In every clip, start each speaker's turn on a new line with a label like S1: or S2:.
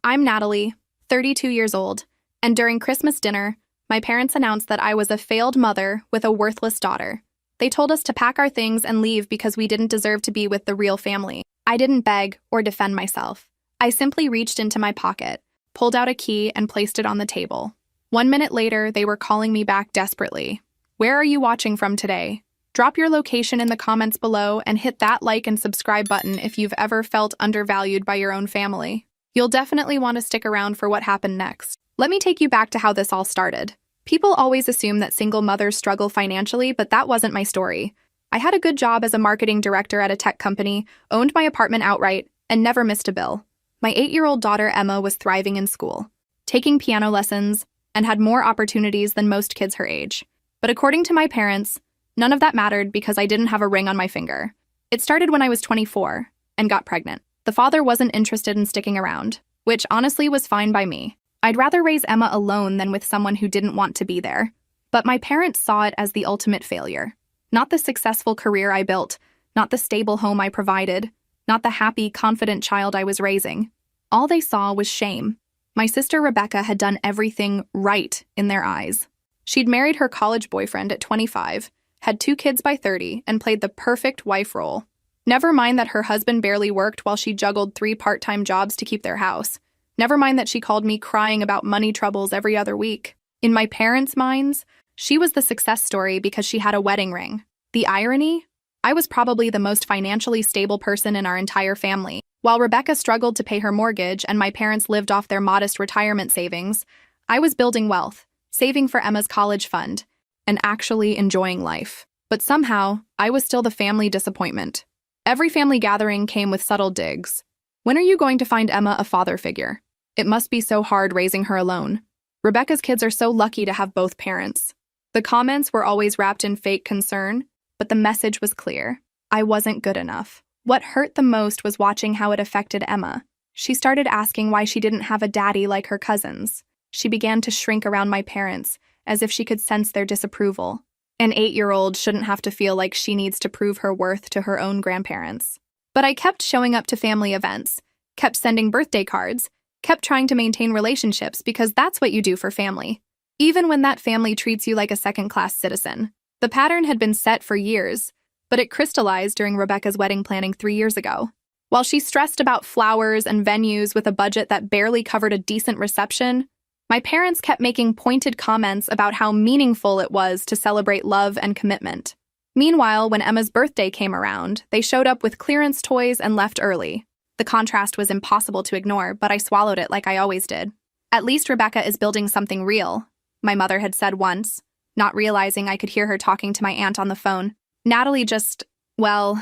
S1: I'm Natalie, 32 years old, and during Christmas dinner, my parents announced that I was a failed mother with a worthless daughter. They told us to pack our things and leave because we didn't deserve to be with the real family. I didn't beg or defend myself. I simply reached into my pocket, pulled out a key, and placed it on the table. 1 minute later, they were calling me back desperately. Where are you watching from today? Drop your location in the comments below and hit that like and subscribe button if you've ever felt undervalued by your own family. You'll definitely want to stick around for what happened next. Let me take you back to how this all started. People always assume that single mothers struggle financially, but that wasn't my story. I had a good job as a marketing director at a tech company, owned my apartment outright, and never missed a bill. My 8-year-old daughter Emma was thriving in school, taking piano lessons, and had more opportunities than most kids her age. But according to my parents, none of that mattered because I didn't have a ring on my finger. It started when I was 24 and got pregnant. The father wasn't interested in sticking around, which honestly was fine by me. I'd rather raise Emma alone than with someone who didn't want to be there. But my parents saw it as the ultimate failure. Not the successful career I built, not the stable home I provided, not the happy, confident child I was raising. All they saw was shame. My sister Rebecca had done everything right in their eyes. She'd married her college boyfriend at 25, had 2 kids by 30, and played the perfect wife role. Never mind that her husband barely worked while she juggled 3 part-time jobs to keep their house. Never mind that she called me crying about money troubles every other week. In my parents' minds, she was the success story because she had a wedding ring. The irony? I was probably the most financially stable person in our entire family. While Rebecca struggled to pay her mortgage and my parents lived off their modest retirement savings, I was building wealth, saving for Emma's college fund, and actually enjoying life. But somehow, I was still the family disappointment. Every family gathering came with subtle digs. When are you going to find Emma a father figure? It must be so hard raising her alone. Rebecca's kids are so lucky to have both parents. The comments were always wrapped in fake concern, but the message was clear. I wasn't good enough. What hurt the most was watching how it affected Emma. She started asking why she didn't have a daddy like her cousins. She began to shrink around my parents, as if she could sense their disapproval. An 8-year-old shouldn't have to feel like she needs to prove her worth to her own grandparents. But I kept showing up to family events, kept sending birthday cards, kept trying to maintain relationships because that's what you do for family. Even when that family treats you like a second-class citizen. The pattern had been set for years, but it crystallized during Rebecca's wedding planning 3 years ago. While she stressed about flowers and venues with a budget that barely covered a decent reception, my parents kept making pointed comments about how meaningful it was to celebrate love and commitment. Meanwhile, when Emma's birthday came around, they showed up with clearance toys and left early. The contrast was impossible to ignore, but I swallowed it like I always did. At least Rebecca is building something real, my mother had said once, not realizing I could hear her talking to my aunt on the phone. Natalie just, well,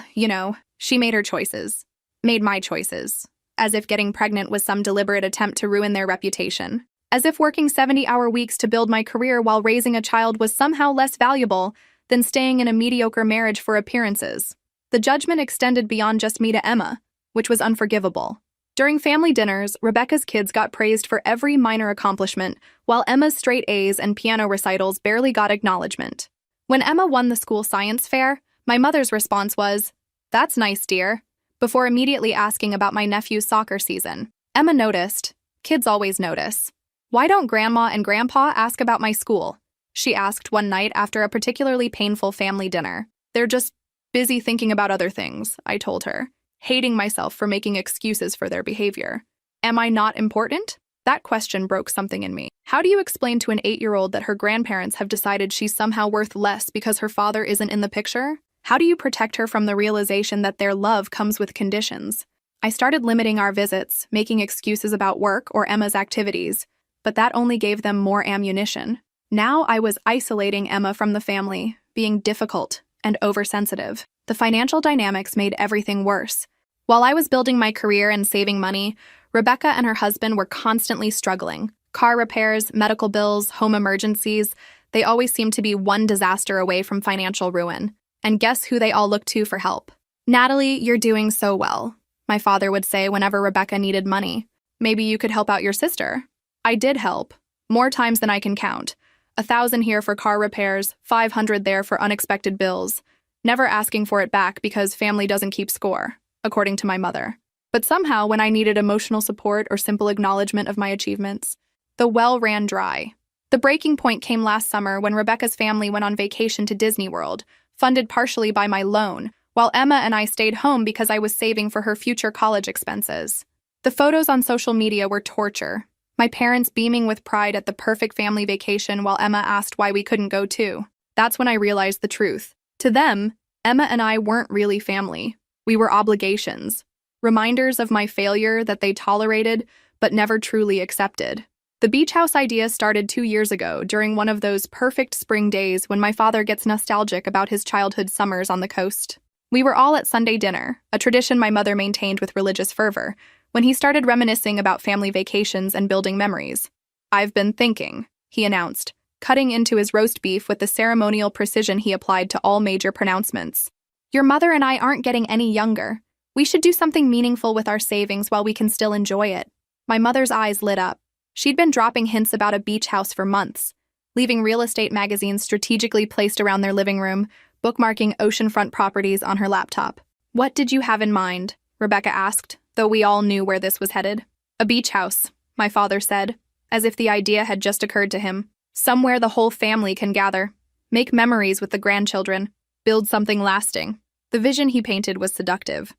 S1: she made her choices. Made my choices. As if getting pregnant was some deliberate attempt to ruin their reputation. As if working 70-hour weeks to build my career while raising a child was somehow less valuable than staying in a mediocre marriage for appearances. The judgment extended beyond just me to Emma, which was unforgivable. During family dinners, Rebecca's kids got praised for every minor accomplishment, while Emma's straight A's and piano recitals barely got acknowledgement. When Emma won the school science fair, my mother's response was, "That's nice, dear," before immediately asking about my nephew's soccer season. Emma noticed. Kids always notice. "Why don't Grandma and Grandpa ask about my school?" she asked one night after a particularly painful family dinner. "They're just busy thinking about other things," I told her, hating myself for making excuses for their behavior. Am I not important? That question broke something in me. How do you explain to an 8-year-old that her grandparents have decided she's somehow worth less because her father isn't in the picture? How do you protect her from the realization that their love comes with conditions? I started limiting our visits, making excuses about work or Emma's activities, but that only gave them more ammunition. Now I was isolating Emma from the family, being difficult and oversensitive. The financial dynamics made everything worse. While I was building my career and saving money, Rebecca and her husband were constantly struggling. Car repairs, medical bills, home emergencies, they always seemed to be one disaster away from financial ruin. And guess who they all looked to for help? "Natalie, you're doing so well," my father would say whenever Rebecca needed money. "Maybe you could help out your sister." I did help, more times than I can count. 1,000 here for car repairs, 500 there for unexpected bills, never asking for it back because family doesn't keep score, according to my mother. But somehow, when I needed emotional support or simple acknowledgement of my achievements, the well ran dry. The breaking point came last summer when Rebecca's family went on vacation to Disney World, funded partially by my loan, while Emma and I stayed home because I was saving for her future college expenses. The photos on social media were torture. My parents beaming with pride at the perfect family vacation while Emma asked why we couldn't go too. That's when I realized the truth. To them, Emma and I weren't really family. We were obligations. Reminders of my failure that they tolerated but never truly accepted. The beach house idea started 2 years ago during one of those perfect spring days when my father gets nostalgic about his childhood summers on the coast. We were all at Sunday dinner, a tradition my mother maintained with religious fervor, when he started reminiscing about family vacations and building memories. "I've been thinking," he announced, cutting into his roast beef with the ceremonial precision he applied to all major pronouncements. "Your mother and I aren't getting any younger. We should do something meaningful with our savings while we can still enjoy it." My mother's eyes lit up. She'd been dropping hints about a beach house for months, leaving real estate magazines strategically placed around their living room, bookmarking oceanfront properties on her laptop. "What did you have in mind?" Rebecca asked, though we all knew where this was headed. "A beach house," my father said, as if the idea had just occurred to him. "Somewhere the whole family can gather, make memories with the grandchildren, build something lasting." The vision he painted was seductive.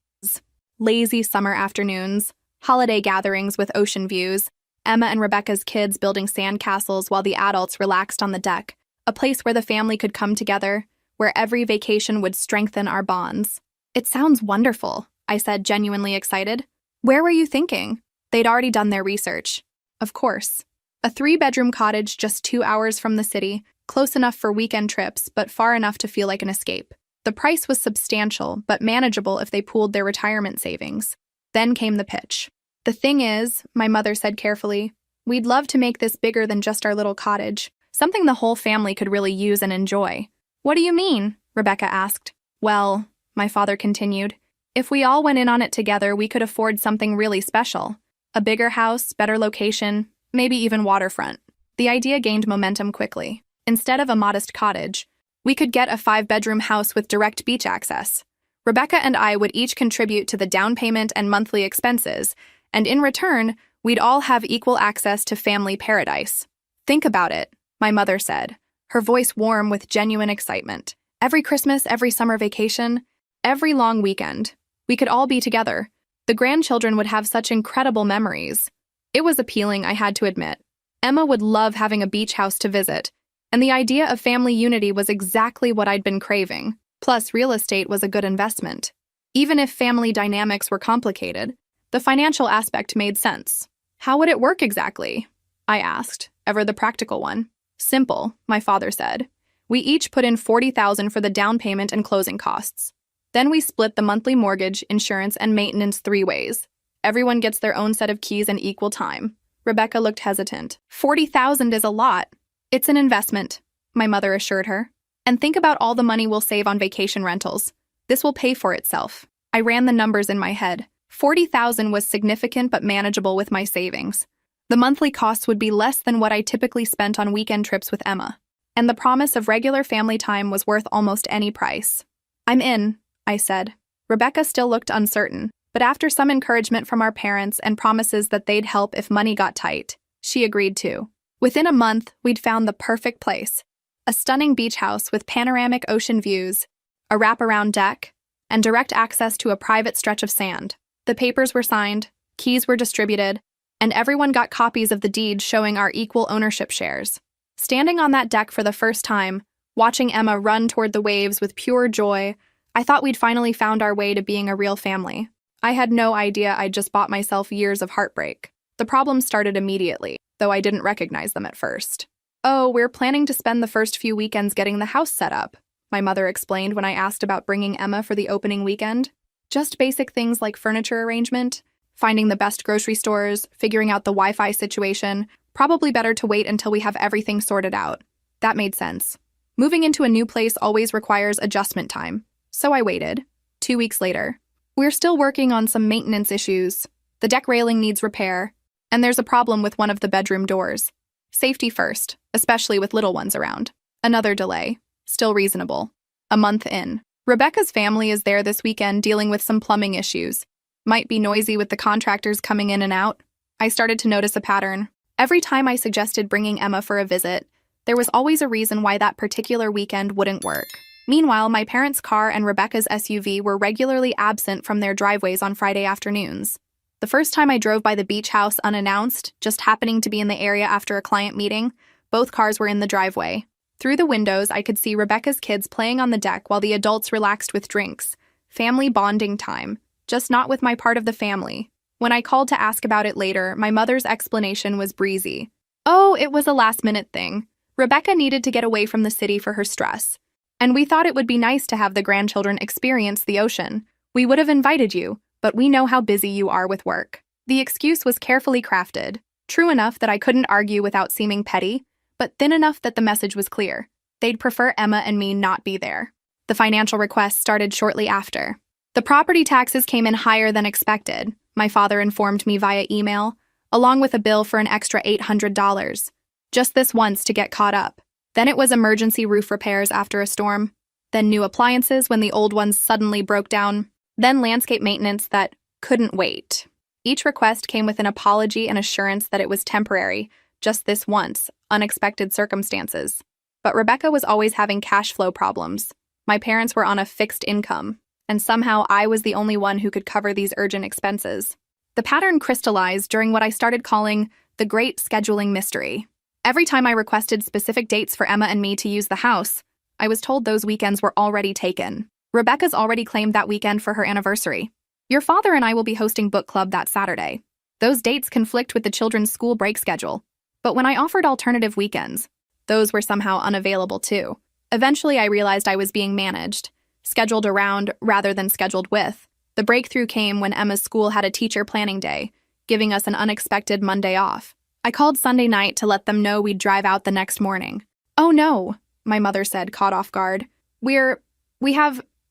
S1: Lazy summer afternoons, holiday gatherings with ocean views, Emma and Rebecca's kids building sandcastles while the adults relaxed on the deck, a place where the family could come together, where every vacation would strengthen our bonds. "It sounds wonderful," I said, genuinely excited. "Where were you thinking?" They'd already done their research. Of course. A 3-bedroom cottage just 2 hours from the city, close enough for weekend trips, but far enough to feel like an escape. The price was substantial, but manageable if they pooled their retirement savings. Then came the pitch. "The thing is," my mother said carefully, "we'd love to make this bigger than just our little cottage, something the whole family could really use and enjoy." "What do you mean?" Rebecca asked. "Well," my father continued, "if we all went in on it together, we could afford something really special. A bigger house, better location, maybe even waterfront." The idea gained momentum quickly. Instead of a modest cottage, we could get a 5-bedroom house with direct beach access. Rebecca and I would each contribute to the down payment and monthly expenses, and in return, we'd all have equal access to family paradise. "Think about it," my mother said, her voice warm with genuine excitement. "Every Christmas, every summer vacation, every long weekend, we could all be together. The grandchildren would have such incredible memories." It was appealing, I had to admit. Emma would love having a beach house to visit, and the idea of family unity was exactly what I'd been craving. Plus, real estate was a good investment. Even if family dynamics were complicated, the financial aspect made sense. "How would it work exactly?" I asked, ever the practical one. "Simple," my father said. "We each put in $40,000 for the down payment and closing costs. Then we split the monthly mortgage, insurance, and maintenance 3 ways. Everyone gets their own set of keys and equal time." Rebecca looked hesitant. "$40,000 is a lot." "It's an investment," my mother assured her. "And think about all the money we'll save on vacation rentals. This will pay for itself." I ran the numbers in my head. 40,000 was significant but manageable with my savings. The monthly costs would be less than what I typically spent on weekend trips with Emma. And the promise of regular family time was worth almost any price. "I'm in," I said. Rebecca still looked uncertain, but after some encouragement from our parents and promises that they'd help if money got tight, she agreed too. Within a month, we'd found the perfect place. A stunning beach house with panoramic ocean views, a wraparound deck, and direct access to a private stretch of sand. The papers were signed, keys were distributed, and everyone got copies of the deed showing our equal ownership shares. Standing on that deck for the first time, watching Emma run toward the waves with pure joy, I thought we'd finally found our way to being a real family. I had no idea I'd just bought myself years of heartbreak. The problems started immediately, though I didn't recognize them at first. "Oh, we're planning to spend the first few weekends getting the house set up," my mother explained when I asked about bringing Emma for the opening weekend. "Just basic things like furniture arrangement, finding the best grocery stores, figuring out the Wi-Fi situation. Probably better to wait until we have everything sorted out." That made sense. Moving into a new place always requires adjustment time, so I waited. 2 weeks later. We're still working on some maintenance issues. The deck railing needs repair, and there's a problem with one of the bedroom doors. Safety first, especially with little ones around. Another delay. Still reasonable. A month in. Rebecca's family is there this weekend dealing with some plumbing issues. might be noisy with the contractors coming in and out, I started to notice a pattern. Every time I suggested bringing Emma for a visit, there was always a reason why that particular weekend wouldn't work. Meanwhile, my parents' car and Rebecca's SUV were regularly absent from their driveways on Friday afternoons. The first time I drove by the beach house unannounced, just happening to be in the area after a client meeting, both cars were in the driveway. Through the windows, I could see Rebecca's kids playing on the deck while the adults relaxed with drinks. Family bonding time, just not with my part of the family. When I called to ask about it later, my mother's explanation was breezy. Oh, it was a last-minute thing. Rebecca needed to get away from the city for her stress. And we thought it would be nice to have the grandchildren experience the ocean. We would have invited you, but we know how busy you are with work. The excuse was carefully crafted, true enough that I couldn't argue without seeming petty, but thin enough that the message was clear. They'd prefer Emma and me not be there. The financial requests started shortly after. The property taxes came in higher than expected, my father informed me via email, along with a bill for an extra $800. Just this once to get caught up. Then it was emergency roof repairs after a storm. Then new appliances when the old ones suddenly broke down. Then landscape maintenance that couldn't wait. Each request came with an apology and assurance that it was temporary, just this once, unexpected circumstances. But Rebecca was always having cash flow problems. My parents were on a fixed income, and somehow I was the only one who could cover these urgent expenses. The pattern crystallized during what I started calling the Great Scheduling Mystery. Every time I requested specific dates for Emma and me to use the house, I was told those weekends were already taken. Rebecca's already claimed that weekend for her anniversary. Your father and I will be hosting book club that Saturday. Those dates conflict with the children's school break schedule. But when I offered alternative weekends, those were somehow unavailable too. Eventually, I realized I was being managed, scheduled around rather than scheduled with. The breakthrough came when Emma's school had a teacher planning day, giving us an unexpected Monday off. I called Sunday night to let them know we'd drive out the next morning. Oh no, my mother said, caught off guard.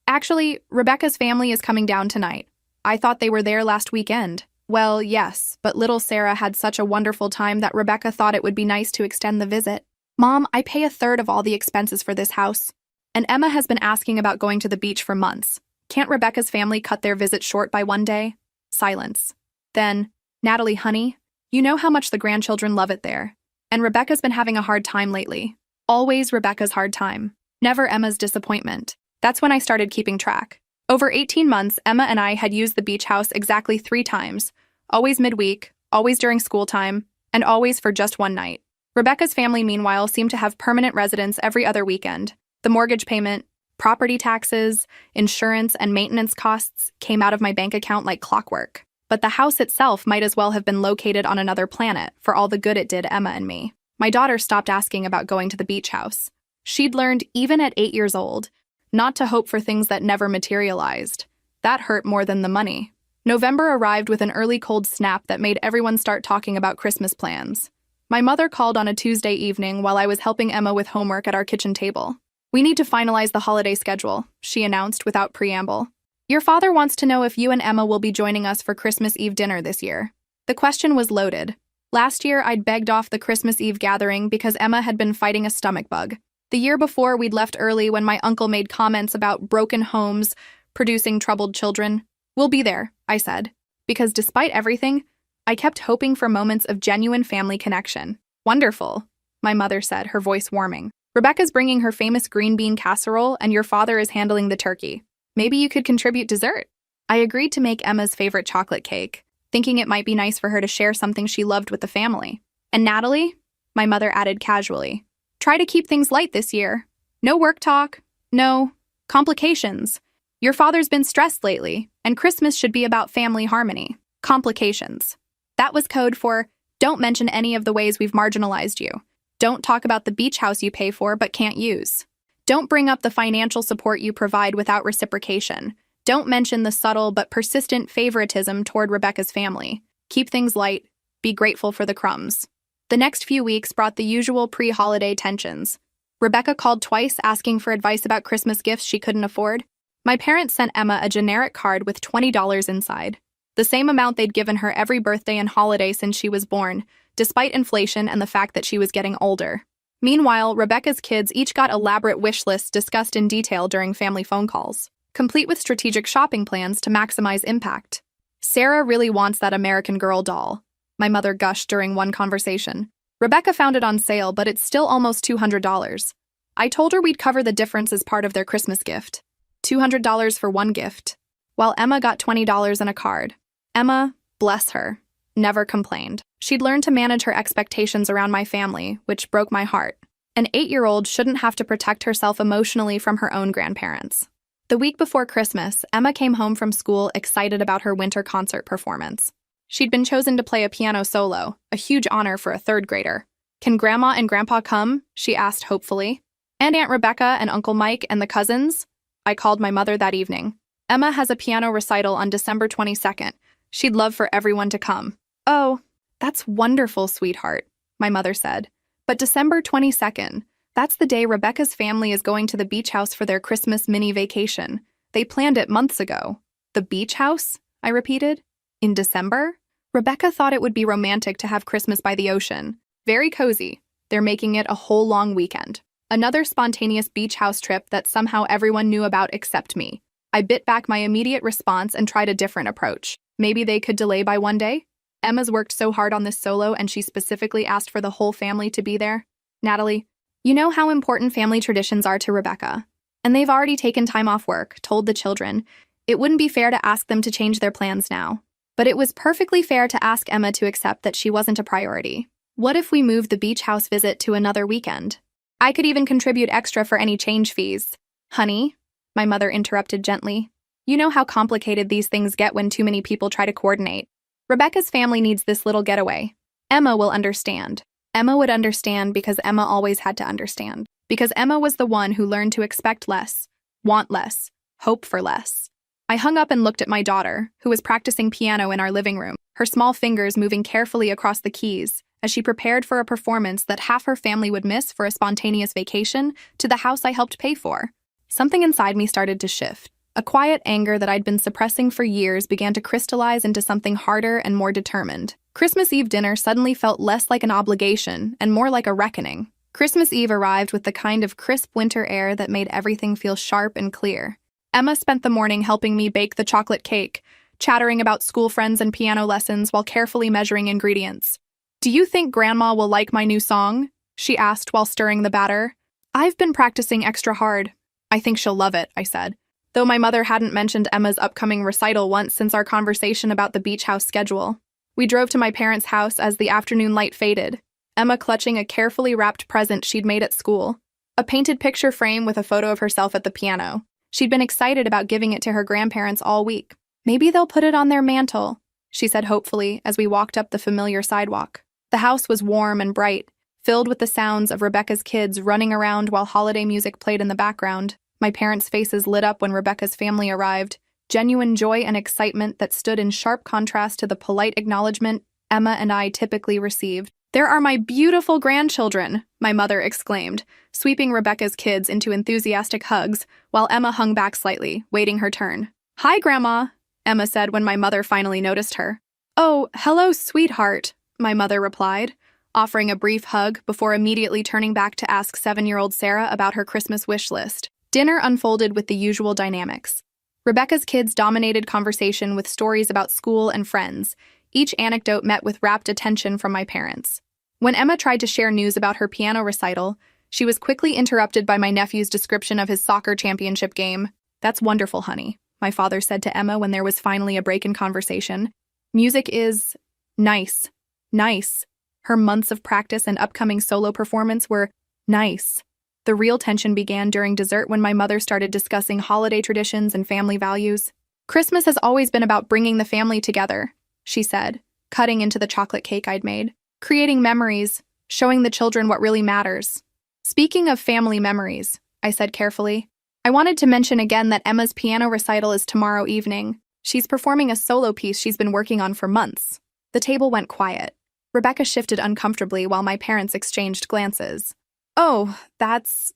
S1: Actually, Rebecca's family is coming down tonight. I thought they were there last weekend. Well, yes, but little Sarah had such a wonderful time that Rebecca thought it would be nice to extend the visit. Mom, I pay a third of all the expenses for this house. And Emma has been asking about going to the beach for months. Can't Rebecca's family cut their visit short by one day? Silence. Then, Natalie, honey, you know how much the grandchildren love it there. And Rebecca's been having a hard time lately. Always Rebecca's hard time. Never Emma's disappointment. That's when I started keeping track. Over 18 months, Emma and I had used the beach house exactly 3 times. Always midweek, always during school time, and always for just one night. Rebecca's family, meanwhile, seemed to have permanent residence every other weekend. The mortgage payment, property taxes, insurance, and maintenance costs came out of my bank account like clockwork. But the house itself might as well have been located on another planet for all the good it did Emma and me. My daughter stopped asking about going to the beach house. She'd learned, even at 8 years old, not to hope for things that never materialized. That hurt more than the money. November arrived with an early cold snap that made everyone start talking about Christmas plans. My mother called on a Tuesday evening while I was helping Emma with homework at our kitchen table. We need to finalize the holiday schedule, she announced without preamble. Your father wants to know if you and Emma will be joining us for Christmas Eve dinner this year. The question was loaded. Last year, I'd begged off the Christmas Eve gathering because Emma had been fighting a stomach bug. The year before, we'd left early when my uncle made comments about broken homes producing troubled children. We'll be there, I said, because despite everything, I kept hoping for moments of genuine family connection. Wonderful, my mother said, her voice warming. Rebecca's bringing her famous green bean casserole and your father is handling the turkey. Maybe you could contribute dessert. I agreed to make Emma's favorite chocolate cake, thinking it might be nice for her to share something she loved with the family. And Natalie, my mother added casually, try to keep things light this year. No work talk, no complications. Your father's been stressed lately, and Christmas should be about family harmony. Complications. That was code for, don't mention any of the ways we've marginalized you. Don't talk about the beach house you pay for but can't use. Don't bring up the financial support you provide without reciprocation. Don't mention the subtle but persistent favoritism toward Rebecca's family. Keep things light. Be grateful for the crumbs. The next few weeks brought the usual pre-holiday tensions. Rebecca called twice asking for advice about Christmas gifts she couldn't afford. My parents sent Emma a generic card with $20 inside, the same amount they'd given her every birthday and holiday since she was born, despite inflation and the fact that she was getting older. Meanwhile, Rebecca's kids each got elaborate wish lists discussed in detail during family phone calls, complete with strategic shopping plans to maximize impact. Sarah really wants that American Girl doll, my mother gushed during one conversation. Rebecca found it on sale, but it's still almost $200. I told her we'd cover the difference as part of their Christmas gift. $200 for one gift, while Emma got $20 and a card. Emma, bless her, never complained. She'd learned to manage her expectations around my family, which broke my heart. An 8-year-old shouldn't have to protect herself emotionally from her own grandparents. The week before Christmas, Emma came home from school excited about her winter concert performance. She'd been chosen to play a piano solo, a huge honor for a third grader. "Can Grandma and Grandpa come?" she asked hopefully. "And Aunt Rebecca and Uncle Mike and the cousins?" I called my mother that evening. "Emma has a piano recital on December 22nd. She'd love for everyone to come." "Oh, that's wonderful, sweetheart," my mother said. "But December 22nd, that's the day Rebecca's family is going to the beach house for their Christmas mini vacation. They planned it months ago." "The beach house?" I repeated. "In December?" Rebecca thought it would be romantic to have Christmas by the ocean. Very cozy. They're making it a whole long weekend. Another spontaneous beach house trip that somehow everyone knew about except me. I bit back my immediate response and tried a different approach. Maybe they could delay by one day? Emma's worked so hard on this solo and she specifically asked for the whole family to be there. "Natalie, you know how important family traditions are to Rebecca. And they've already taken time off work, told the children. It wouldn't be fair to ask them to change their plans now. But it was perfectly fair to ask Emma to accept that she wasn't a priority. What if we moved the beach house visit to another weekend? I could even contribute extra for any change fees." "Honey," my mother interrupted gently, "you know how complicated these things get when too many people try to coordinate. Rebecca's family needs this little getaway. Emma will understand." Emma would understand because Emma always had to understand. Because Emma was the one who learned to expect less, want less, hope for less. I hung up and looked at my daughter, who was practicing piano in our living room, her small fingers moving carefully across the keys as she prepared for a performance that half her family would miss for a spontaneous vacation to the house I helped pay for. Something inside me started to shift. A quiet anger that I'd been suppressing for years began to crystallize into something harder and more determined. Christmas Eve dinner suddenly felt less like an obligation and more like a reckoning. Christmas Eve arrived with the kind of crisp winter air that made everything feel sharp and clear. Emma spent the morning helping me bake the chocolate cake, chattering about school friends and piano lessons while carefully measuring ingredients. "Do you think Grandma will like my new song?" she asked while stirring the batter. "I've been practicing extra hard." "I think she'll love it," I said, though my mother hadn't mentioned Emma's upcoming recital once since our conversation about the beach house schedule. We drove to my parents' house as the afternoon light faded, Emma clutching a carefully wrapped present she'd made at school, a painted picture frame with a photo of herself at the piano. She'd been excited about giving it to her grandparents all week. "Maybe they'll put it on their mantle," she said hopefully as we walked up the familiar sidewalk. The house was warm and bright, filled with the sounds of Rebecca's kids running around while holiday music played in the background. My parents' faces lit up when Rebecca's family arrived, genuine joy and excitement that stood in sharp contrast to the polite acknowledgement Emma and I typically received. "There are my beautiful grandchildren," my mother exclaimed, sweeping Rebecca's kids into enthusiastic hugs, while Emma hung back slightly, waiting her turn. "Hi, Grandma," Emma said when my mother finally noticed her. "Oh, hello, sweetheart," my mother replied, offering a brief hug before immediately turning back to ask 7-year-old Sarah about her Christmas wish list. Dinner unfolded with the usual dynamics. Rebecca's kids dominated conversation with stories about school and friends, each anecdote met with rapt attention from my parents. When Emma tried to share news about her piano recital, she was quickly interrupted by my nephew's description of his soccer championship game. "That's wonderful, honey," my father said to Emma when there was finally a break in conversation. "Music is nice. Nice." Her months of practice and upcoming solo performance were nice. The real tension began during dessert when my mother started discussing holiday traditions and family values. "Christmas has always been about bringing the family together," she said, cutting into the chocolate cake I'd made. "Creating memories, showing the children what really matters." "Speaking of family memories," I said carefully, "I wanted to mention again that Emma's piano recital is tomorrow evening. She's performing a solo piece she's been working on for months." The table went quiet. Rebecca shifted uncomfortably while my parents exchanged glances. "Oh, that's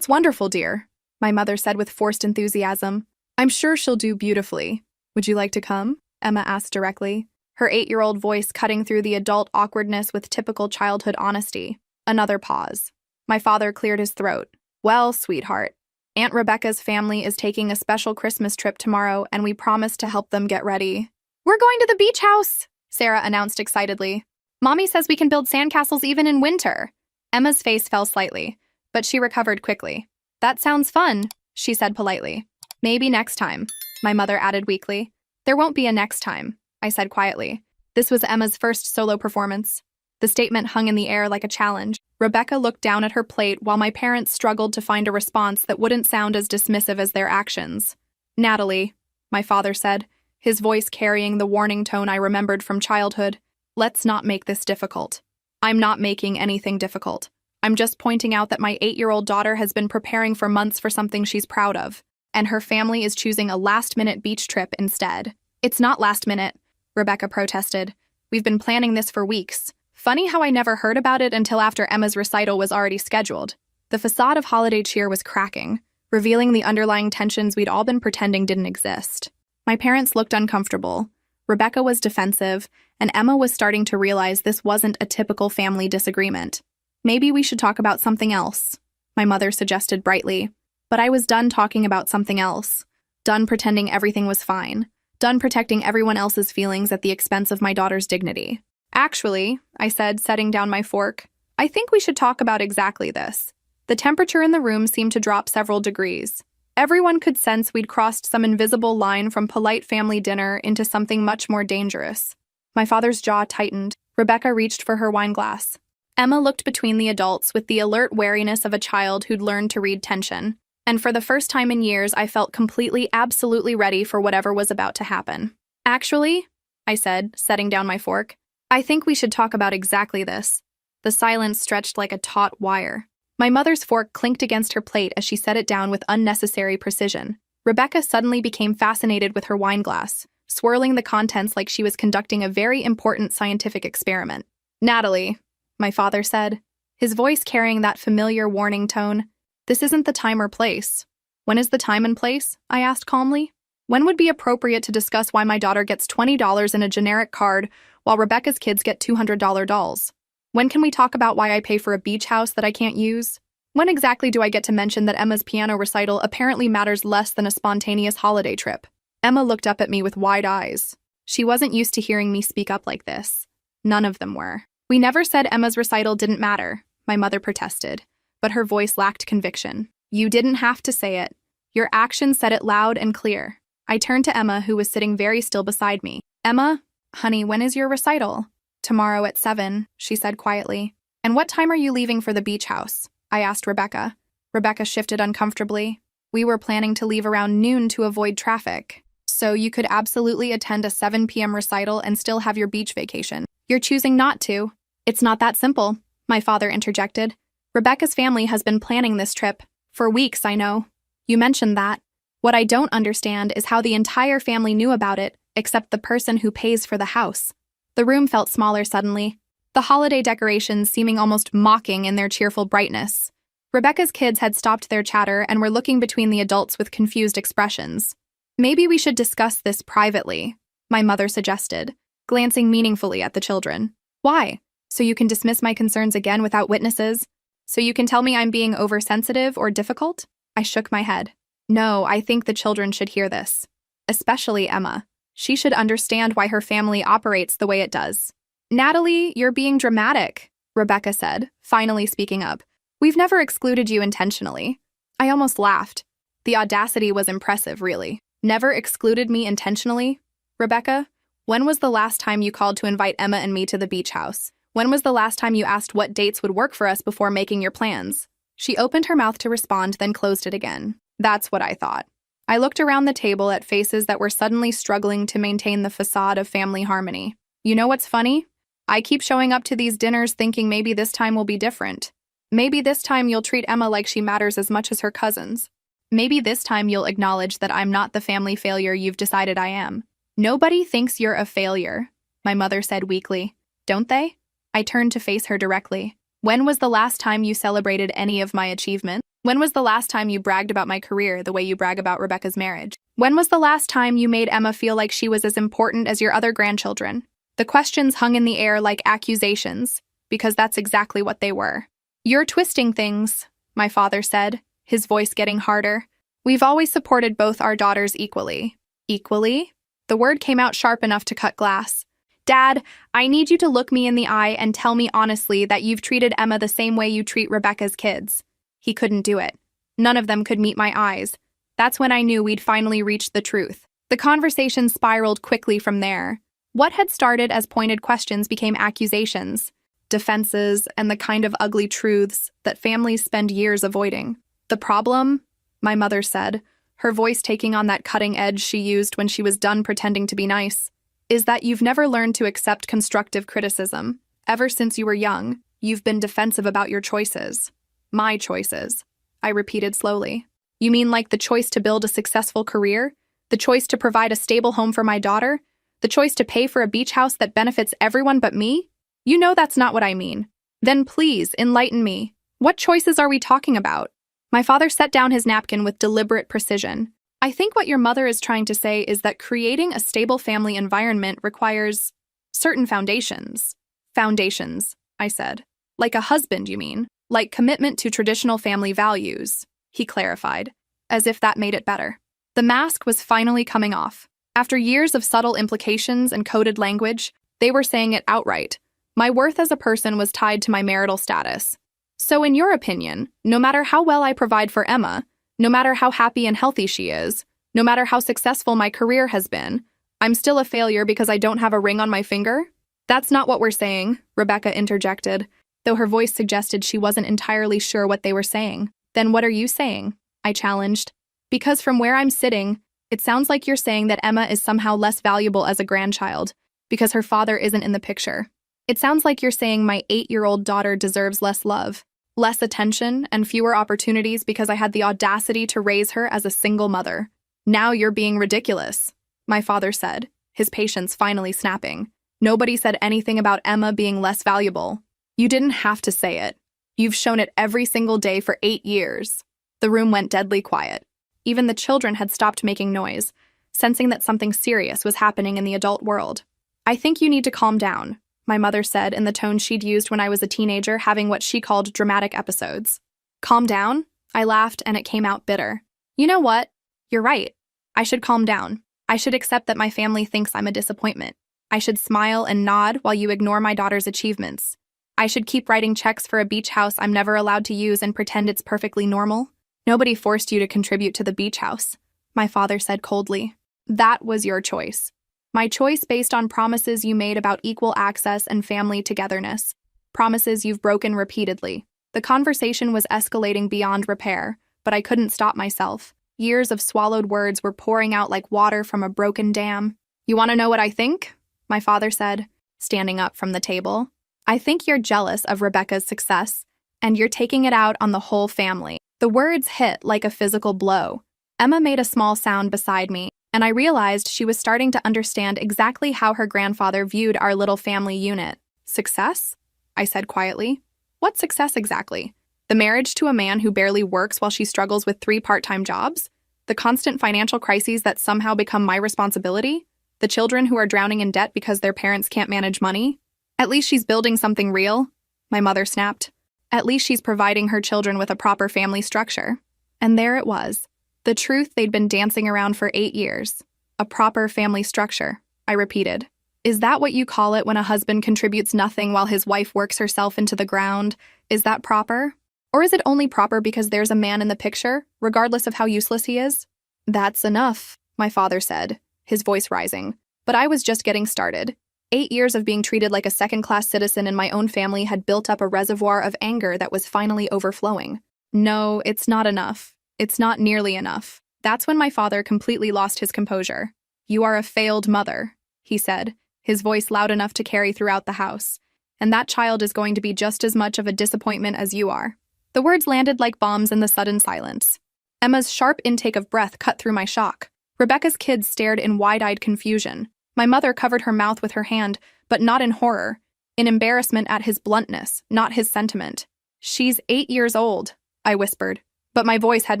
S1: wonderful, dear," my mother said with forced enthusiasm. "I'm sure she'll do beautifully. Would you like to come?" Emma asked directly, her 8-year-old voice cutting through the adult awkwardness with typical childhood honesty. Another pause. My father cleared his throat. "Well, sweetheart, Aunt Rebecca's family is taking a special Christmas trip tomorrow, and we promised to help them get ready. We're going to the beach house, Sarah announced excitedly. Mommy says we can build sandcastles even in winter. Emma's face fell slightly, but she recovered quickly. That sounds fun, she said politely. Maybe next time, my mother added weakly. There won't be a next time, I said quietly. This was Emma's first solo performance. The statement hung in the air like a challenge. Rebecca looked down at her plate while my parents struggled to find a response that wouldn't sound as dismissive as their actions. Natalie, my father said, his voice carrying the warning tone I remembered from childhood. Let's not make this difficult. I'm not making anything difficult. I'm just pointing out that my 8-year-old daughter has been preparing for months for something she's proud of, and her family is choosing a last-minute beach trip instead. It's not last minute, Rebecca protested. We've been planning this for weeks. Funny how I never heard about it until after Emma's recital was already scheduled. The facade of holiday cheer was cracking, revealing the underlying tensions we'd all been pretending didn't exist. My parents looked uncomfortable. Rebecca was defensive, and Emma was starting to realize this wasn't a typical family disagreement. Maybe we should talk about something else, my mother suggested brightly. But I was done talking about something else. Done pretending everything was fine. Done protecting everyone else's feelings at the expense of my daughter's dignity. Actually, I said, setting down my fork, I think we should talk about exactly this. The temperature in the room seemed to drop several degrees. Everyone could sense we'd crossed some invisible line from polite family dinner into something much more dangerous. My father's jaw tightened. Rebecca reached for her wine glass. Emma looked between the adults with the alert wariness of a child who'd learned to read tension. And for the first time in years, I felt completely, absolutely ready for whatever was about to happen. Actually, I said, setting down my fork, I think we should talk about exactly this. The silence stretched like a taut wire. My mother's fork clinked against her plate as she set it down with unnecessary precision. Rebecca suddenly became fascinated with her wine glass, swirling the contents like she was conducting a very important scientific experiment. Natalie, my father said, his voice carrying that familiar warning tone. This isn't the time or place. When is the time and place? I asked calmly. When would be appropriate to discuss why my daughter gets $20 in a generic card while Rebecca's kids get $200 dolls? When can we talk about why I pay for a beach house that I can't use? When exactly do I get to mention that Emma's piano recital apparently matters less than a spontaneous holiday trip? Emma looked up at me with wide eyes. She wasn't used to hearing me speak up like this. None of them were. We never said Emma's recital didn't matter, my mother protested, but her voice lacked conviction. You didn't have to say it. Your actions said it loud and clear. I turned to Emma, who was sitting very still beside me. Emma, honey, when is your recital? Tomorrow at 7, she said quietly. And what time are you leaving for the beach house? I asked Rebecca. Rebecca shifted uncomfortably. We were planning to leave around noon to avoid traffic. So you could absolutely attend a 7 p.m. recital and still have your beach vacation. You're choosing not to. It's not that simple, my father interjected. Rebecca's family has been planning this trip. For weeks, I know. You mentioned that. What I don't understand is how the entire family knew about it, except the person who pays for the house. The room felt smaller suddenly, the holiday decorations seeming almost mocking in their cheerful brightness. Rebecca's kids had stopped their chatter and were looking between the adults with confused expressions. Maybe we should discuss this privately, my mother suggested, glancing meaningfully at the children. Why? So you can dismiss my concerns again without witnesses? So you can tell me I'm being oversensitive or difficult? I shook my head. No, I think the children should hear this. Especially Emma. She should understand why her family operates the way it does. Natalie, you're being dramatic, Rebecca said, finally speaking up. We've never excluded you intentionally. I almost laughed. The audacity was impressive, really. Never excluded me intentionally? Rebecca, when was the last time you called to invite Emma and me to the beach house? When was the last time you asked what dates would work for us before making your plans? She opened her mouth to respond, then closed it again. That's what I thought. I looked around the table at faces that were suddenly struggling to maintain the facade of family harmony. You know what's funny? I keep showing up to these dinners thinking maybe this time will be different. Maybe this time you'll treat Emma like she matters as much as her cousins. Maybe this time you'll acknowledge that I'm not the family failure you've decided I am. Nobody thinks you're a failure, my mother said weakly. Don't they? I turned to face her directly. When was the last time you celebrated any of my achievements? When was the last time you bragged about my career the way you brag about Rebecca's marriage? When was the last time you made Emma feel like she was as important as your other grandchildren? The questions hung in the air like accusations, because that's exactly what they were. You're twisting things, my father said, his voice getting harder. We've always supported both our daughters equally. Equally? The word came out sharp enough to cut glass. Dad, I need you to look me in the eye and tell me honestly that you've treated Emma the same way you treat Rebecca's kids. He couldn't do it. None of them could meet my eyes. That's when I knew we'd finally reached the truth. The conversation spiraled quickly from there. What had started as pointed questions became accusations, defenses, and the kind of ugly truths that families spend years avoiding. The problem, my mother said, her voice taking on that cutting edge she used when she was done pretending to be nice, is that you've never learned to accept constructive criticism. Ever since you were young, you've been defensive about your choices. My choices, I repeated slowly. You mean like the choice to build a successful career? The choice to provide a stable home for my daughter? The choice to pay for a beach house that benefits everyone but me? You know that's not what I mean. Then please, enlighten me. What choices are we talking about? My father set down his napkin with deliberate precision. I think what your mother is trying to say is that creating a stable family environment requires certain foundations. Foundations, I said. Like a husband, you mean? Like commitment to traditional family values, he clarified, as if that made it better. The mask was finally coming off. After years of subtle implications and coded language, they were saying it outright. My worth as a person was tied to my marital status. So in your opinion, no matter how well I provide for Emma, no matter how happy and healthy she is, no matter how successful my career has been, I'm still a failure because I don't have a ring on my finger? That's not what we're saying, Rebecca interjected, though her voice suggested she wasn't entirely sure what they were saying. Then what are you saying? I challenged. Because from where I'm sitting, it sounds like you're saying that Emma is somehow less valuable as a grandchild because her father isn't in the picture. It sounds like you're saying my 8-year-old daughter deserves less love, less attention, and fewer opportunities because I had the audacity to raise her as a single mother. Now you're being ridiculous, my father said, his patience finally snapping. Nobody said anything about Emma being less valuable. You didn't have to say it. You've shown it every single day for 8 years. The room went deadly quiet. Even the children had stopped making noise, sensing that something serious was happening in the adult world. I think you need to calm down, my mother said in the tone she'd used when I was a teenager having what she called dramatic episodes. Calm down? I laughed and it came out bitter. You know what? You're right. I should calm down. I should accept that my family thinks I'm a disappointment. I should smile and nod while you ignore my daughter's achievements. I should keep writing checks for a beach house I'm never allowed to use and pretend it's perfectly normal. Nobody forced you to contribute to the beach house, my father said coldly. That was your choice. My choice based on promises you made about equal access and family togetherness. Promises you've broken repeatedly. The conversation was escalating beyond repair, but I couldn't stop myself. Years of swallowed words were pouring out like water from a broken dam. You want to know what I think? My father said, standing up from the table. I think you're jealous of Rebecca's success, and you're taking it out on the whole family. The words hit like a physical blow. Emma made a small sound beside me, and I realized she was starting to understand exactly how her grandfather viewed our little family unit. Success? I said quietly. What success exactly? The marriage to a man who barely works while she struggles with 3 part-time jobs? The constant financial crises that somehow become my responsibility? The children who are drowning in debt because their parents can't manage money? At least she's building something real, my mother snapped. At least she's providing her children with a proper family structure. And there it was. The truth they'd been dancing around for 8 years. A proper family structure, I repeated. Is that what you call it when a husband contributes nothing while his wife works herself into the ground? Is that proper? Or is it only proper because there's a man in the picture, regardless of how useless he is? That's enough, my father said, his voice rising. But I was just getting started. 8 years of being treated like a second-class citizen in my own family had built up a reservoir of anger that was finally overflowing. No, it's not enough. It's not nearly enough. That's when my father completely lost his composure. You are a failed mother, he said, his voice loud enough to carry throughout the house. And that child is going to be just as much of a disappointment as you are. The words landed like bombs in the sudden silence. Emma's sharp intake of breath cut through my shock. Rebecca's kids stared in wide-eyed confusion. My mother covered her mouth with her hand, but not in horror, in embarrassment at his bluntness, not his sentiment. She's 8 years old, I whispered, but my voice had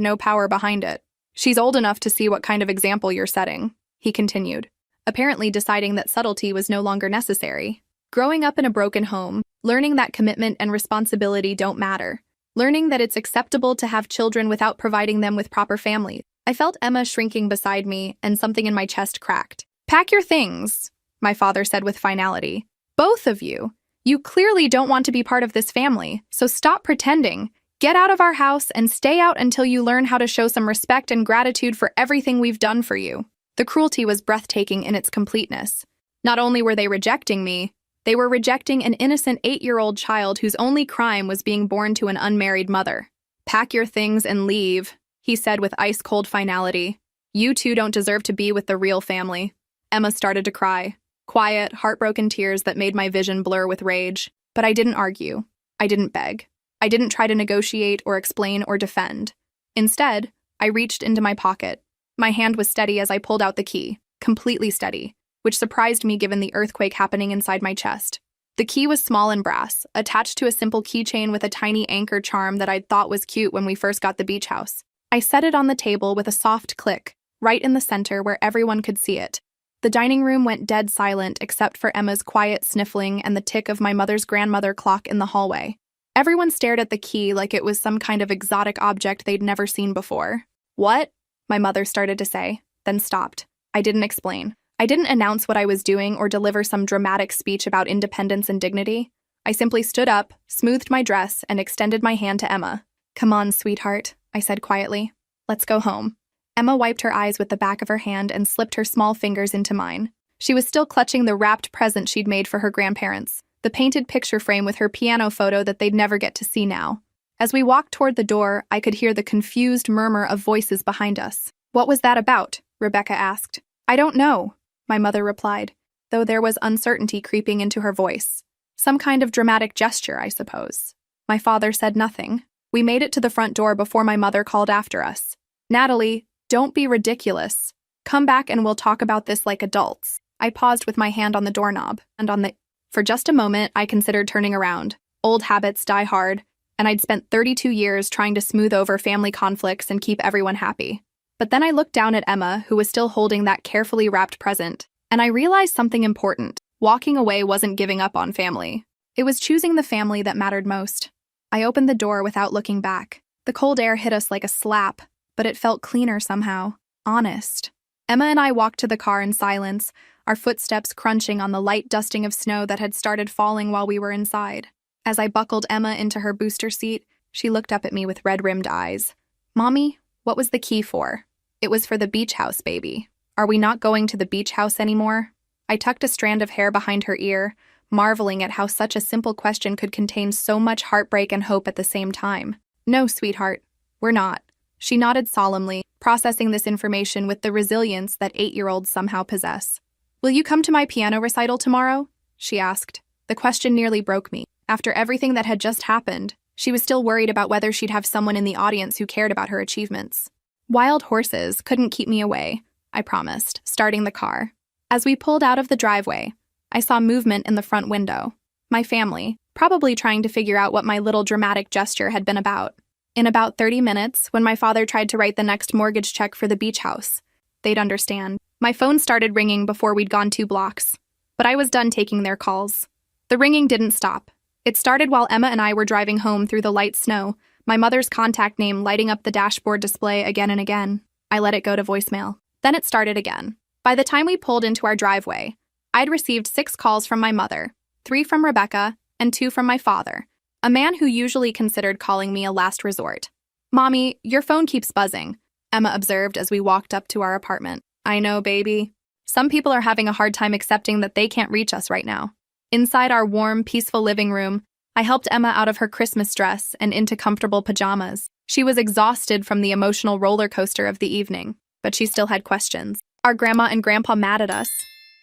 S1: no power behind it. She's old enough to see what kind of example you're setting, he continued, apparently deciding that subtlety was no longer necessary. Growing up in a broken home, learning that commitment and responsibility don't matter, learning that it's acceptable to have children without providing them with proper families. I felt Emma shrinking beside me, and something in my chest cracked. Pack your things, my father said with finality. Both of you. You clearly don't want to be part of this family, so stop pretending. Get out of our house and stay out until you learn how to show some respect and gratitude for everything we've done for you. The cruelty was breathtaking in its completeness. Not only were they rejecting me, they were rejecting an innocent 8-year-old child whose only crime was being born to an unmarried mother. Pack your things and leave, he said with ice-cold finality. You two don't deserve to be with the real family. Emma started to cry. Quiet, heartbroken tears that made my vision blur with rage. But I didn't argue. I didn't beg. I didn't try to negotiate or explain or defend. Instead, I reached into my pocket. My hand was steady as I pulled out the key, completely steady, which surprised me given the earthquake happening inside my chest. The key was small and brass, attached to a simple keychain with a tiny anchor charm that I'd thought was cute when we first got the beach house. I set it on the table with a soft click, right in the center where everyone could see it. The dining room went dead silent except for Emma's quiet sniffling and the tick of my mother's grandmother clock in the hallway. Everyone stared at the key like it was some kind of exotic object they'd never seen before. What? My mother started to say, then stopped. I didn't explain. I didn't announce what I was doing or deliver some dramatic speech about independence and dignity. I simply stood up, smoothed my dress, and extended my hand to Emma. Come on, sweetheart, I said quietly. Let's go home. Emma wiped her eyes with the back of her hand and slipped her small fingers into mine. She was still clutching the wrapped present she'd made for her grandparents, the painted picture frame with her piano photo that they'd never get to see now. As we walked toward the door, I could hear the confused murmur of voices behind us. What was that about? Rebecca asked. I don't know, my mother replied, though there was uncertainty creeping into her voice. Some kind of dramatic gesture, I suppose. My father said nothing. We made it to the front door before my mother called after us. Natalie, don't be ridiculous. Come back and we'll talk about this like adults. I paused with my hand on the doorknob, and For just a moment, I considered turning around. Old habits die hard, and I'd spent 32 years trying to smooth over family conflicts and keep everyone happy. But then I looked down at Emma, who was still holding that carefully wrapped present, and I realized something important. Walking away wasn't giving up on family. It was choosing the family that mattered most. I opened the door without looking back. The cold air hit us like a slap, but it felt cleaner somehow. Honest. Emma and I walked to the car in silence, our footsteps crunching on the light dusting of snow that had started falling while we were inside. As I buckled Emma into her booster seat, she looked up at me with red-rimmed eyes. Mommy, what was the key for? It was for the beach house, baby. Are we not going to the beach house anymore? I tucked a strand of hair behind her ear, marveling at how such a simple question could contain so much heartbreak and hope at the same time. No, sweetheart, we're not. She nodded solemnly, processing this information with the resilience that 8-year-olds somehow possess. Will you come to my piano recital tomorrow? She asked. The question nearly broke me. After everything that had just happened, she was still worried about whether she'd have someone in the audience who cared about her achievements. Wild horses couldn't keep me away, I promised, starting the car. As we pulled out of the driveway, I saw movement in the front window. My family, probably trying to figure out what my little dramatic gesture had been about. In about 30 minutes, when my father tried to write the next mortgage check for the beach house, they'd understand. My phone started ringing before we'd gone 2 blocks, but I was done taking their calls. The ringing didn't stop. It started while Emma and I were driving home through the light snow, my mother's contact name lighting up the dashboard display again and again. I let it go to voicemail. Then it started again. By the time we pulled into our driveway, I'd received 6 calls from my mother, 3 from Rebecca, and 2 from my father, a man who usually considered calling me a last resort. Mommy, your phone keeps buzzing, Emma observed as we walked up to our apartment. I know, baby. Some people are having a hard time accepting that they can't reach us right now. Inside our warm, peaceful living room, I helped Emma out of her Christmas dress and into comfortable pajamas. She was exhausted from the emotional roller coaster of the evening, but she still had questions. Are Grandma and Grandpa mad at us?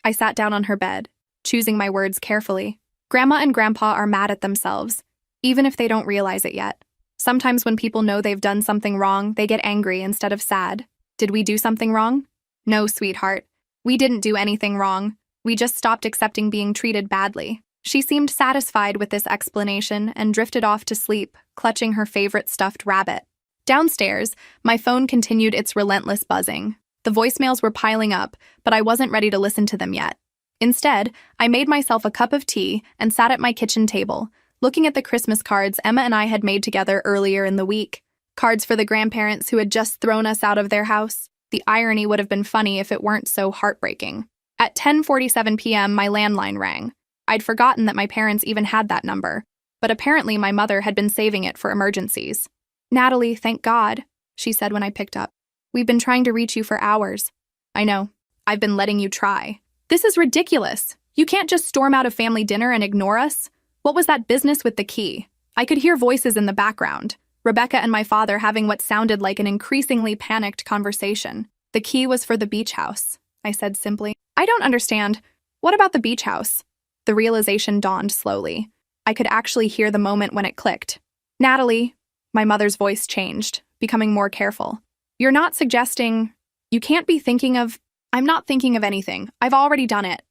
S1: I sat down on her bed, choosing my words carefully. Grandma and Grandpa are mad at themselves, even if they don't realize it yet. Sometimes when people know they've done something wrong, they get angry instead of sad. Did we do something wrong? No, sweetheart. We didn't do anything wrong. We just stopped accepting being treated badly. She seemed satisfied with this explanation and drifted off to sleep, clutching her favorite stuffed rabbit. Downstairs, my phone continued its relentless buzzing. The voicemails were piling up, but I wasn't ready to listen to them yet. Instead, I made myself a cup of tea and sat at my kitchen table, looking at the Christmas cards Emma and I had made together earlier in the week. Cards for the grandparents who had just thrown us out of their house. The irony would have been funny if it weren't so heartbreaking. At 10:47 p.m., my landline rang. I'd forgotten that my parents even had that number, but apparently my mother had been saving it for emergencies. "Natalie, thank God," she said when I picked up. "We've been trying to reach you for hours." "I know. I've been letting you try." "This is ridiculous. You can't just storm out of family dinner and ignore us. What was that business with the key?" I could hear voices in the background, Rebecca and my father having what sounded like an increasingly panicked conversation. "The key was for the beach house," I said simply. "I don't understand. What about the beach house?" The realization dawned slowly. I could actually hear the moment when it clicked. "Natalie," my mother's voice changed, becoming more careful. "You're not suggesting... You can't be thinking of... I'm not thinking of anything. I've already done it.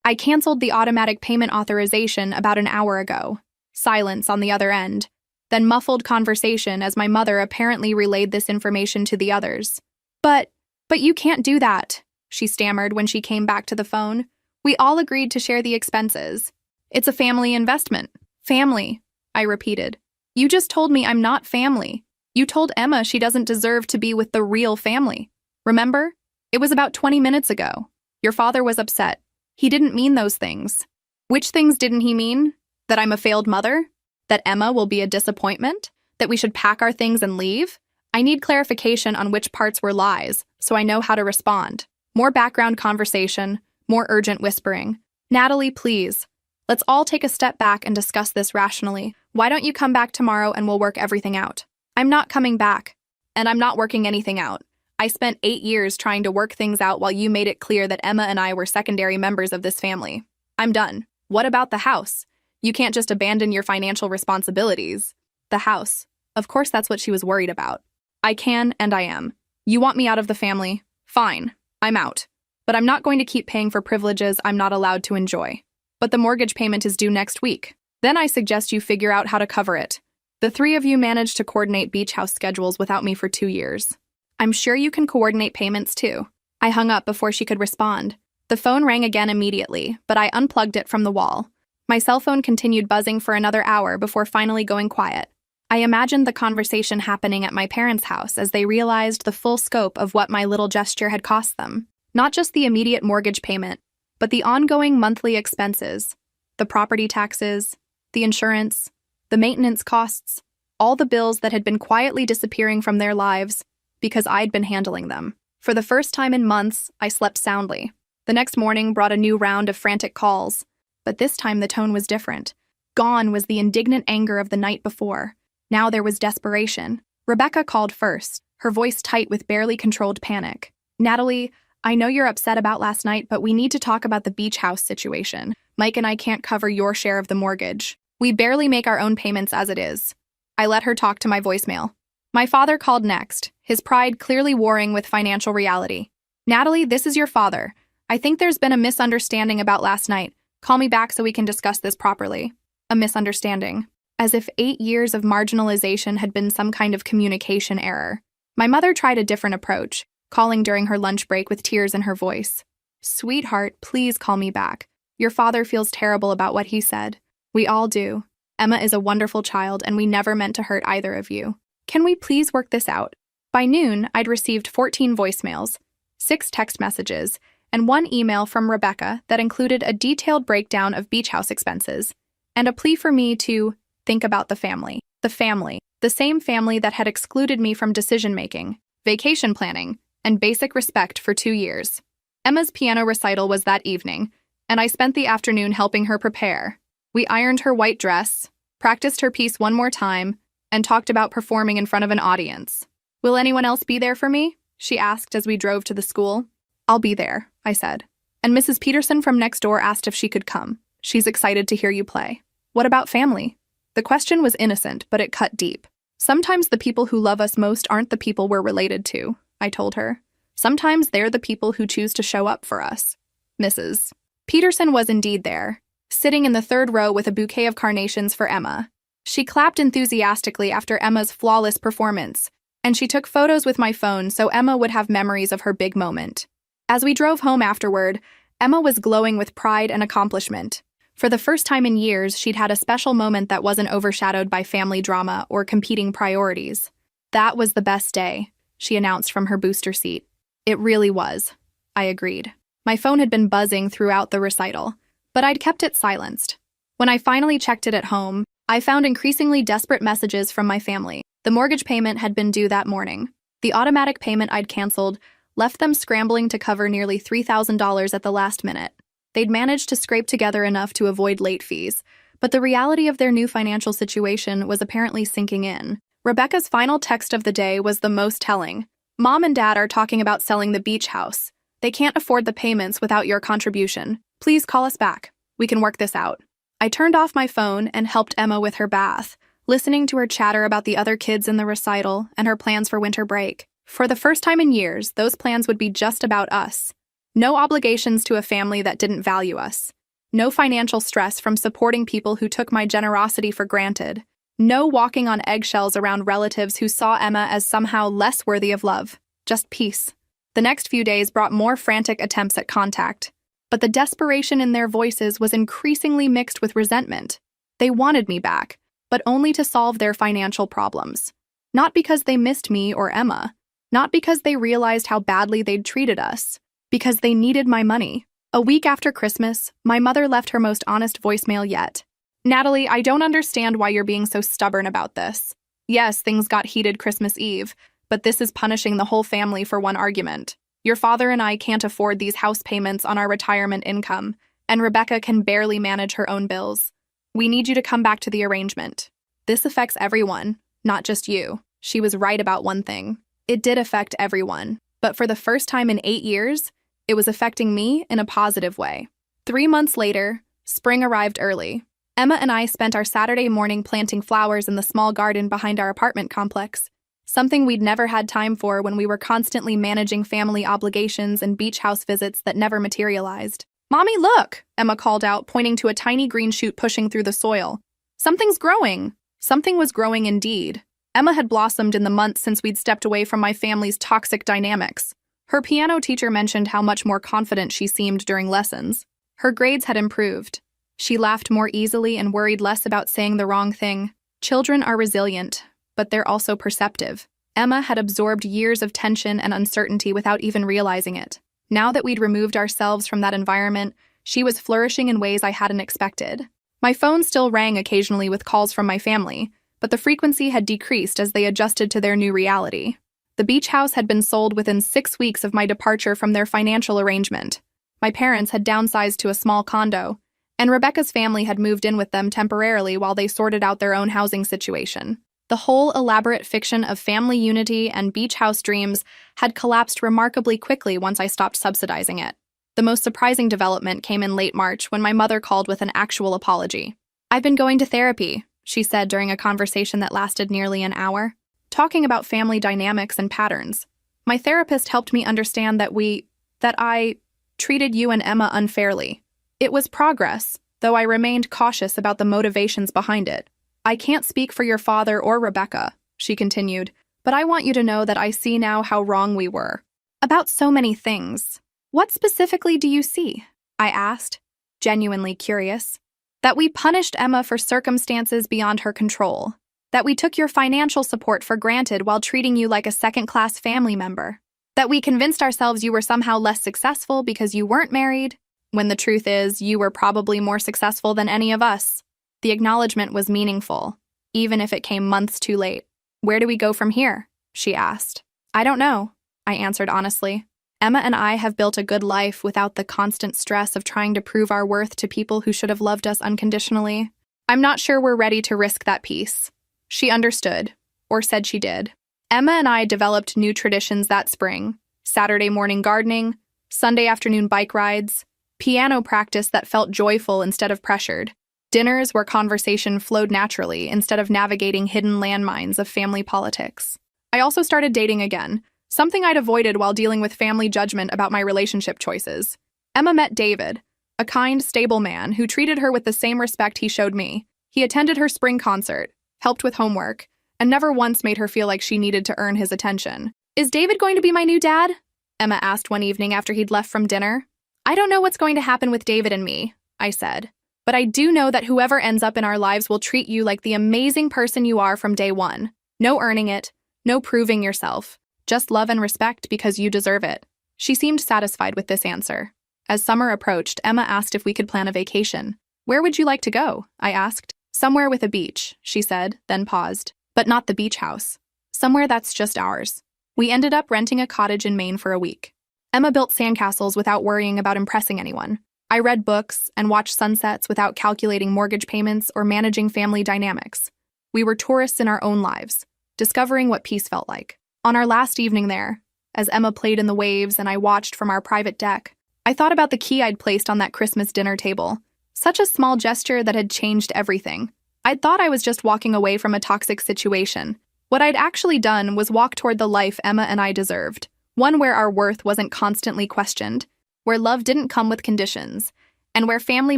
S1: I canceled the automatic payment authorization about an hour ago." Silence on the other end, then muffled conversation as my mother apparently relayed this information to the others. But you can't do that," she stammered when she came back to the phone. "We all agreed to share the expenses. It's a family investment." "Family," I repeated. "You just told me I'm not family. You told Emma she doesn't deserve to be with the real family. Remember? It was about 20 minutes ago. Your father was upset. He didn't mean those things." "Which things didn't he mean? That I'm a failed mother? That Emma will be a disappointment? That we should pack our things and leave?" I need clarification on which parts were lies, so I know how to respond. More background conversation, more urgent whispering. "Natalie, please. Let's all take a step back and discuss this rationally. Why don't you come back tomorrow and we'll work everything out?" "I'm not coming back. And I'm not working anything out. I spent 8 years trying to work things out while you made it clear that Emma and I were secondary members of this family. I'm done." "What about the house? You can't just abandon your financial responsibilities." "The house. Of course that's what she was worried about. I can and I am. You want me out of the family? Fine. I'm out. But I'm not going to keep paying for privileges I'm not allowed to enjoy. But the mortgage payment is due next week. Then I suggest you figure out how to cover it. The three of you managed to coordinate beach house schedules without me for 2 years. I'm sure you can coordinate payments too." I hung up before she could respond. The phone rang again immediately, but I unplugged it from the wall. My cell phone continued buzzing for another hour before finally going quiet. I imagined the conversation happening at my parents' house as they realized the full scope of what my little gesture had cost them. Not just the immediate mortgage payment, but the ongoing monthly expenses, the property taxes, the insurance, the maintenance costs, all the bills that had been quietly disappearing from their lives because I'd been handling them. For the first time in months, I slept soundly. The next morning brought a new round of frantic calls, but this time the tone was different. Gone was the indignant anger of the night before. Now there was desperation. Rebecca called first, her voice tight with barely controlled panic. "Natalie, I know you're upset about last night, but we need to talk about the beach house situation. Mike and I can't cover your share of the mortgage. We barely make our own payments as it is." I let her talk to my voicemail. My father called next, his pride clearly warring with financial reality. "Natalie, this is your father. I think there's been a misunderstanding about last night. Call me back so we can discuss this properly." A misunderstanding. As if 8 years of marginalization had been some kind of communication error. My mother tried a different approach, calling during her lunch break with tears in her voice. "Sweetheart, please call me back. Your father feels terrible about what he said. We all do. Emma is a wonderful child and we never meant to hurt either of you. Can we please work this out?" By noon, I'd received 14 voicemails, 6 text messages, and 1 email from Rebecca that included a detailed breakdown of beach house expenses, and a plea for me to think about the family. The same family that had excluded me from decision-making, vacation planning, and basic respect for 2 years. Emma's piano recital was that evening, and I spent the afternoon helping her prepare. We ironed her white dress, practiced her piece one more time, and talked about performing in front of an audience. "Will anyone else be there for me?" she asked as we drove to the school. "I'll be there," I said. "And Mrs. Peterson from next door asked if she could come. She's excited to hear you play." "What about family?" The question was innocent, but it cut deep. "Sometimes the people who love us most aren't the people we're related to," I told her. "Sometimes they're the people who choose to show up for us." Mrs. Peterson was indeed there, sitting in the 3rd row with a bouquet of carnations for Emma. She clapped enthusiastically after Emma's flawless performance, and she took photos with my phone so Emma would have memories of her big moment. As we drove home afterward, Emma was glowing with pride and accomplishment. For the first time in years, she'd had a special moment that wasn't overshadowed by family drama or competing priorities. "That was the best day," she announced from her booster seat. "It really was," I agreed. My phone had been buzzing throughout the recital, but I'd kept it silenced. When I finally checked it at home, I found increasingly desperate messages from my family. The mortgage payment had been due that morning. The automatic payment I'd canceled left them scrambling to cover nearly $3,000 at the last minute. They'd managed to scrape together enough to avoid late fees, but the reality of their new financial situation was apparently sinking in. Rebecca's final text of the day was the most telling. "Mom and Dad are talking about selling the beach house. They can't afford the payments without your contribution. Please call us back. We can work this out." I turned off my phone and helped Emma with her bath, listening to her chatter about the other kids in the recital and her plans for winter break. For the first time in years, those plans would be just about us. No obligations to a family that didn't value us. No financial stress from supporting people who took my generosity for granted. No walking on eggshells around relatives who saw Emma as somehow less worthy of love. Just peace. The next few days brought more frantic attempts at contact, but the desperation in their voices was increasingly mixed with resentment. They wanted me back, but only to solve their financial problems. Not because they missed me or Emma. Not because they realized how badly they'd treated us. Because they needed my money. A week after Christmas, my mother left her most honest voicemail yet. "Natalie, I don't understand why you're being so stubborn about this. Yes, things got heated Christmas Eve, but this is punishing the whole family for one argument. Your father and I can't afford these house payments on our retirement income, and Rebecca can barely manage her own bills. We need you to come back to the arrangement. This affects everyone, not just you." She was right about one thing. It did affect everyone, but for the first time in 8 years, it was affecting me in a positive way. 3 months later, spring arrived early. Emma and I spent our Saturday morning planting flowers in the small garden behind our apartment complex, something we'd never had time for when we were constantly managing family obligations and beach house visits that never materialized. "Mommy, look!" Emma called out, pointing to a tiny green shoot pushing through the soil. "Something's growing." Something was growing indeed. Emma had blossomed in the months since we'd stepped away from my family's toxic dynamics. Her piano teacher mentioned how much more confident she seemed during lessons. Her grades had improved. She laughed more easily and worried less about saying the wrong thing. Children are resilient, but they're also perceptive. Emma had absorbed years of tension and uncertainty without even realizing it. Now that we'd removed ourselves from that environment, she was flourishing in ways I hadn't expected. My phone still rang occasionally with calls from my family, but the frequency had decreased as they adjusted to their new reality. The beach house had been sold within 6 weeks of my departure from their financial arrangement. My parents had downsized to a small condo, and Rebecca's family had moved in with them temporarily while they sorted out their own housing situation. The whole elaborate fiction of family unity and beach house dreams had collapsed remarkably quickly once I stopped subsidizing it. The most surprising development came in late March when my mother called with an actual apology. "I've been going to therapy," she said during a conversation that lasted nearly an hour, talking about family dynamics and patterns. "My therapist helped me understand that I treated you and Emma unfairly. It was progress, though I remained cautious about the motivations behind it. I can't speak for your father or Rebecca," she continued, "but I want you to know that I see now how wrong we were. About so many things. What specifically do you see?" I asked, genuinely curious. "That we punished Emma for circumstances beyond her control. That we took your financial support for granted while treating you like a second-class family member. That we convinced ourselves you were somehow less successful because you weren't married, when the truth is you were probably more successful than any of us." The acknowledgement was meaningful, even if it came months too late. "Where do we go from here?" she asked. "I don't know," I answered honestly. "Emma and I have built a good life without the constant stress of trying to prove our worth to people who should have loved us unconditionally. I'm not sure we're ready to risk that peace." She understood, or said she did. Emma and I developed new traditions that spring: Saturday morning gardening, Sunday afternoon bike rides, piano practice that felt joyful instead of pressured, dinners where conversation flowed naturally instead of navigating hidden landmines of family politics. I also started dating again, something I'd avoided while dealing with family judgment about my relationship choices. Emma met David, a kind, stable man who treated her with the same respect he showed me. He attended her spring concert, helped with homework, and never once made her feel like she needed to earn his attention. "Is David going to be my new dad?" Emma asked one evening after he'd left from dinner. "I don't know what's going to happen with David and me," I said. "But I do know that whoever ends up in our lives will treat you like the amazing person you are from day one. No earning it, no proving yourself. Just love and respect because you deserve it." She seemed satisfied with this answer. As summer approached, Emma asked if we could plan a vacation. "Where would you like to go?" I asked. "Somewhere with a beach," she said, then paused. "But not the beach house. Somewhere that's just ours." We ended up renting a cottage in Maine for a week. Emma built sandcastles without worrying about impressing anyone. I read books and watched sunsets without calculating mortgage payments or managing family dynamics. We were tourists in our own lives, discovering what peace felt like. On our last evening there, as Emma played in the waves and I watched from our private deck, I thought about the key I'd placed on that Christmas dinner table. Such a small gesture that had changed everything. I'd thought I was just walking away from a toxic situation. What I'd actually done was walk toward the life Emma and I deserved. One where our worth wasn't constantly questioned, where love didn't come with conditions, and where family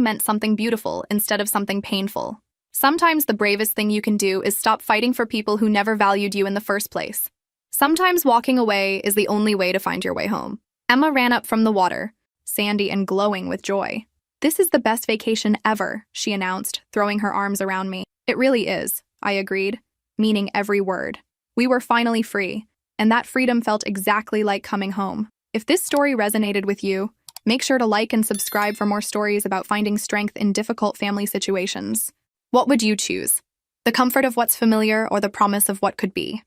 S1: meant something beautiful instead of something painful. Sometimes the bravest thing you can do is stop fighting for people who never valued you in the first place. Sometimes walking away is the only way to find your way home. Emma ran up from the water, sandy and glowing with joy. "This is the best vacation ever," she announced, throwing her arms around me. "It really is," I agreed, meaning every word. We were finally free, and that freedom felt exactly like coming home. If this story resonated with you, make sure to like and subscribe for more stories about finding strength in difficult family situations. What would you choose? The comfort of what's familiar or the promise of what could be?